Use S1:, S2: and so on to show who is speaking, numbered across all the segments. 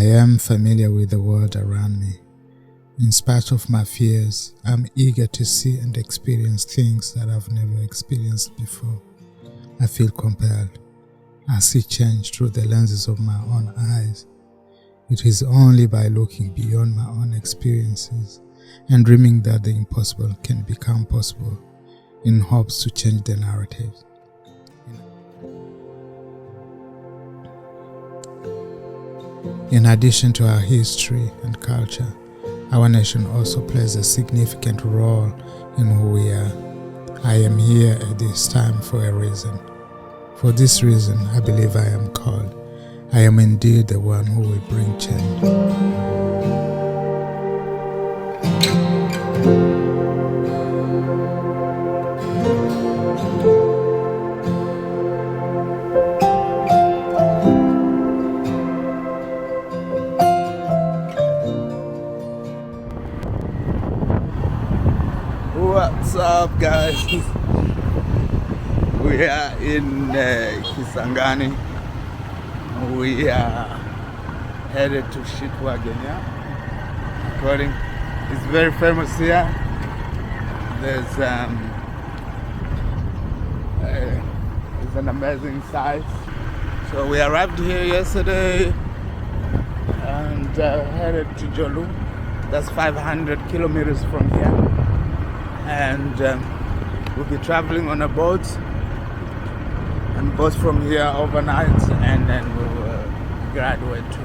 S1: am familiar with the world around me. In spite of my fears, I'm eager to see and experience things that I've never experienced before. I feel compelled. I see change through the lenses of my own eyes. It is only by looking beyond my own experiences and dreaming that the impossible can become possible in hopes to change the narrative. In addition to our history and culture, our nation also plays a significant role in who we are. I am here at this time for a reason. For this reason, I believe I am called. I am indeed the one who will bring change.
S2: What's up, guys? We are in Kisangani. We are headed to Wagenia. It's very famous here. There's an amazing sight. So we arrived here yesterday and headed to Jolu. That's 500 kilometers from here. And we'll be traveling on a boat from here overnight, and then we'll graduate to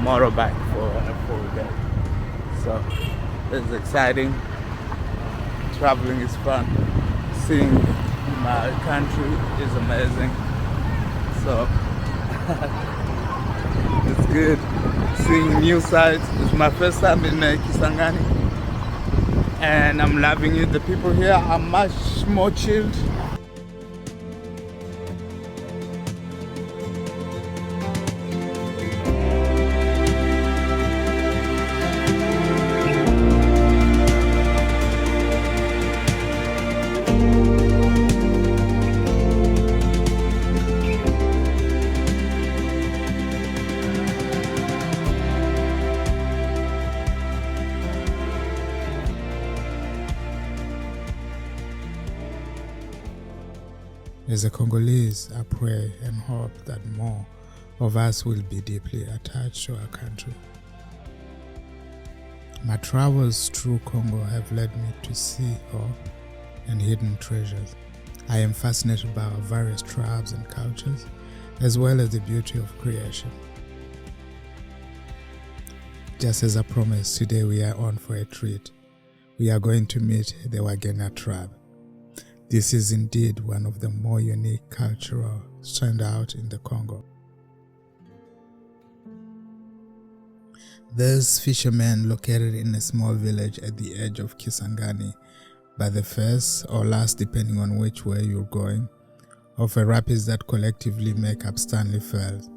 S2: motorbike for a full day. So it's exciting. Traveling is fun. Seeing my country is amazing. So it's good. Seeing new sights. It's my first time in Kisangani, and I'm loving it. The people here are much more chilled.
S1: As a Congolese, I pray and hope that more of us will be deeply attached to our country. My travels through Congo have led me to see hope and hidden treasures. I am fascinated by our various tribes and cultures, as well as the beauty of creation. Just as I promised, today we are on for a treat. We are going to meet the Wagenia tribe. This is indeed one of the more unique cultural standouts in the Congo. There's fishermen located in a small village at the edge of Kisangani, by the first or last, depending on which way you're going, of a rapids that collectively make up Stanley Falls.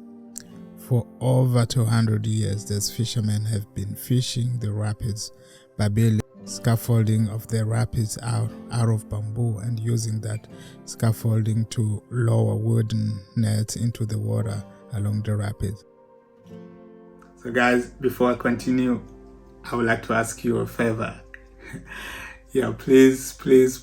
S1: For over 200 years, these fishermen have been fishing the rapids by building scaffolding of the rapids out of bamboo and using that scaffolding to lower wooden nets into the water along the rapids.
S2: So guys, before I continue, I would like to ask you a favor. Yeah, please click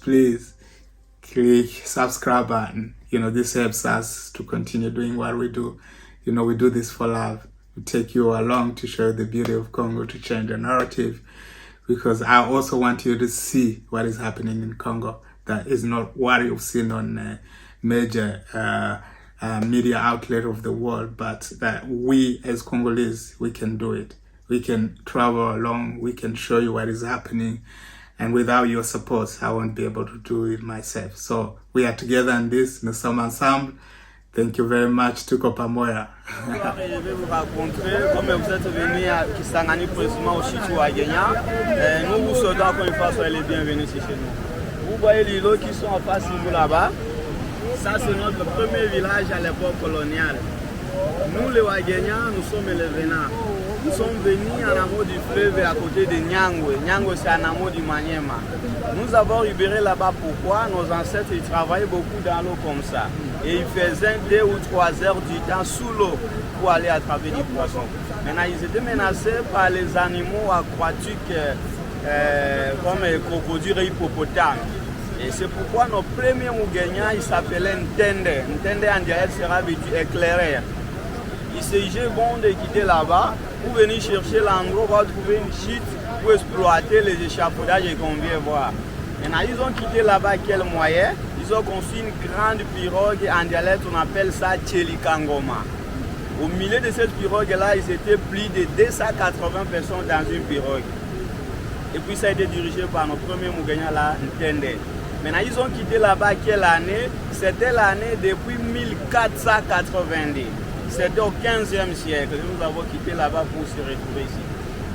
S2: subscribe button. This helps us to continue doing what we do. We do this for love. We take you along to show the beauty of Congo, to change the narrative, because I also want you to see what is happening in Congo. That is not what you've seen on major media outlet of the world, but that we as Congolese, we can do it. We can travel along, we can show you what is happening, and without your support, I won't be able to do it myself. So we are together in this, nous sommes ensemble. Thank you very much, tuko pamoja.
S3: Je vais vous raconter, comme vous êtes venu à Kisangani précisément au site Wagenia, nous vous souhaitons encore une fois soyez les bienvenus chez nous. Vous voyez les îlots qui sont en face de vous là-bas. Ça, c'est notre premier village à l'époque coloniale. Nous, les Wageniens, nous sommes les venants. Nous sommes venus en amont du fleuve à côté de Nyangwe. Nyangwe, c'est en amont du Maniema. Nous avons libéré là-bas. Pourquoi? Nos ancêtres, ils travaillaient beaucoup dans l'eau comme ça. Et ils faisaient 2 ou 3 heures du temps sous l'eau pour aller attraper du poisson. Maintenant, ils étaient menacés par les animaux aquatiques comme les crocodiles et hippopotames. Et c'est pourquoi notre premier Mougenia, il s'appelait Ntende. Ntende en dialecte sera éclairé. Il s'agit bon de quitter là-bas pour venir chercher l'endroit où on va trouver une chute pour exploiter les échafaudages qu'on vient voir. Maintenant, ils ont quitté là-bas quel moyen? Ils ont construit une grande pirogue, en dialecte on appelle ça Tchelikangoma. Au milieu de cette pirogue-là, ils étaient plus de 280 personnes dans une pirogue. Et puis ça a été dirigé par notre premier Mougenia là, Ntende. Maintenant, ils ont quitté là-bas quelle année? C'était l'année depuis 1490. C'était au 15e siècle. Nous avons quitté là-bas pour se retrouver ici.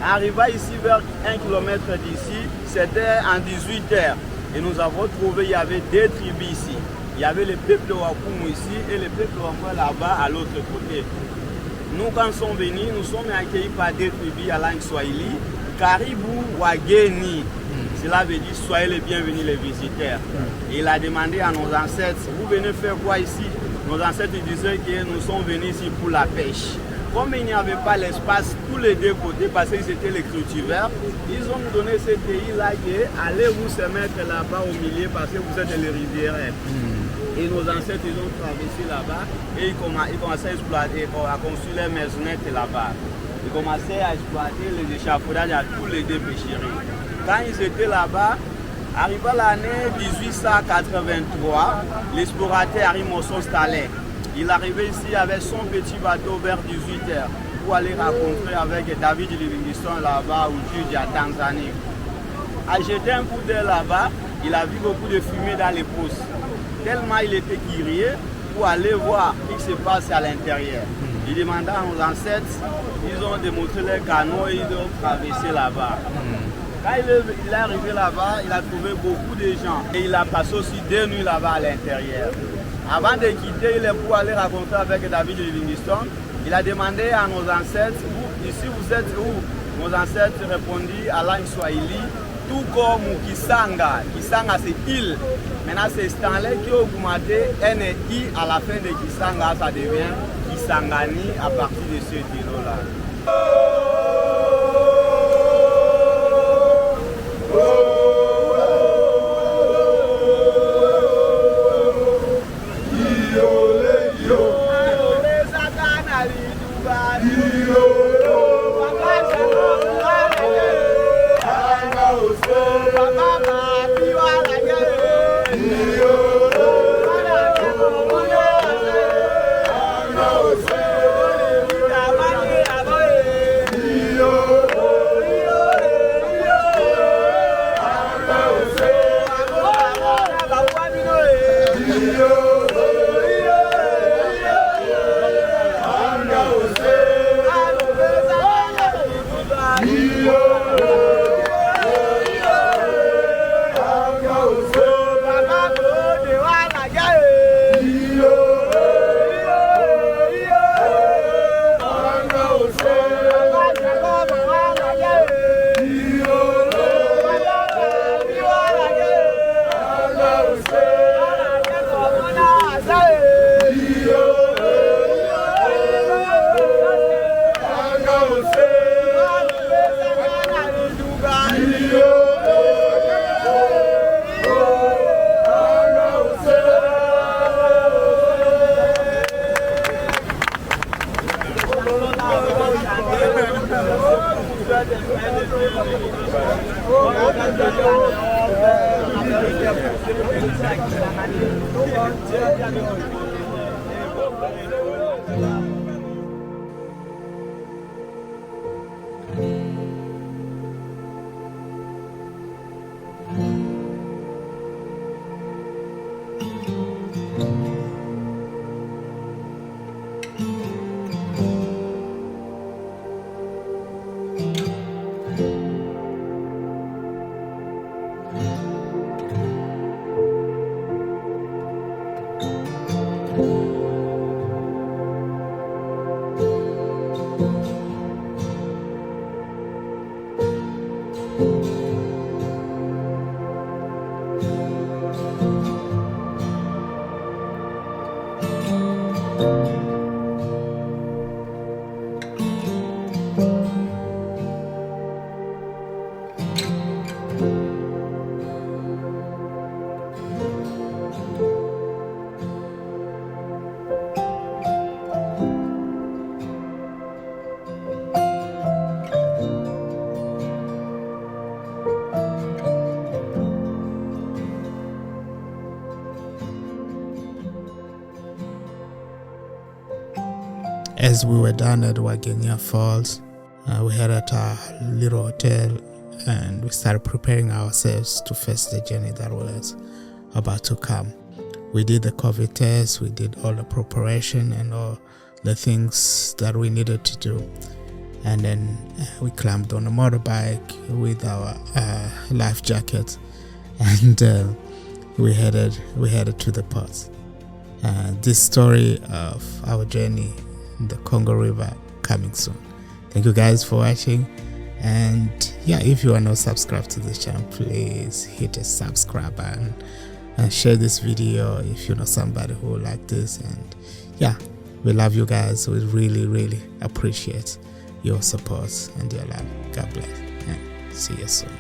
S3: Arrivé ici vers 1 km d'ici, c'était en 18h. Et nous avons trouvé, il y avait 2 tribus ici. Il y avait le peuple Wakumu ici et le peuple Wakumu là-bas à l'autre côté. Nous, quand nous sommes venus, nous sommes accueillis par 2 tribus à langue swahili, Karibu Wageni. Cela veut dire soyez les bienvenus les visiteurs. Et il a demandé à nos ancêtres, vous venez faire quoi ici? Nos ancêtres disaient que nous sommes venus ici pour la pêche. Comme il n'y avait pas l'espace tous les 2 côtés, parce qu'ils étaient les cultivars, ils ont nous donné ce pays-là qui allez vous se mettre là-bas au milieu parce que vous êtes les rivières. Et nos ancêtres, ils ont traversé là-bas et ils commençaient à exploiter, à construire les maisonnettes là-bas. Ils commençaient à exploiter les échafaudages à tous les 2 pêcheries. Quand ils étaient là-bas, arrivé à l'année 1883, l'explorateur Harry Mosso Stalin, il arrivait ici avec son petit bateau vers 18h pour aller rencontrer avec David Livingstone là-bas au Jude à Tanzanie. A jeté un coup d'œil là-bas, il a vu beaucoup de fumée dans les pousses. Tellement il était curieux pour aller voir ce qui se passe à l'intérieur. Il demanda à nos ancêtres, ils ont démontré les canaux et ils ont traversé là-bas. Quand il est arrivé là-bas, il a trouvé beaucoup de gens et il a passé aussi 2 nuits là-bas à l'intérieur. Avant de quitter, il est pour aller rencontrer avec David Livingstone. Il a demandé à nos ancêtres, ici vous êtes où? Nos ancêtres répondirent à langue swahili, tout comme Kisanga. Kisanga c'est île. Maintenant c'est Stanley qui a augmenté NI à la fin de Kisanga, ça devient Kisangani à partir de ce îlot-là.
S1: As we were done at Wagenia Falls, we had at our little hotel and we started preparing ourselves to face the journey that was about to come. We did the COVID test, we did all the preparation and all the things that we needed to do. And then we climbed on a motorbike with our life jackets, and we headed to the ports. This story of our journey in the Congo River coming soon. Thank you guys for watching, and yeah, if you are not subscribed to this channel, please hit a subscribe button and share this video if you know somebody who will like this. And yeah, we love you guys. We really appreciate your support and your love. God bless, and see you soon.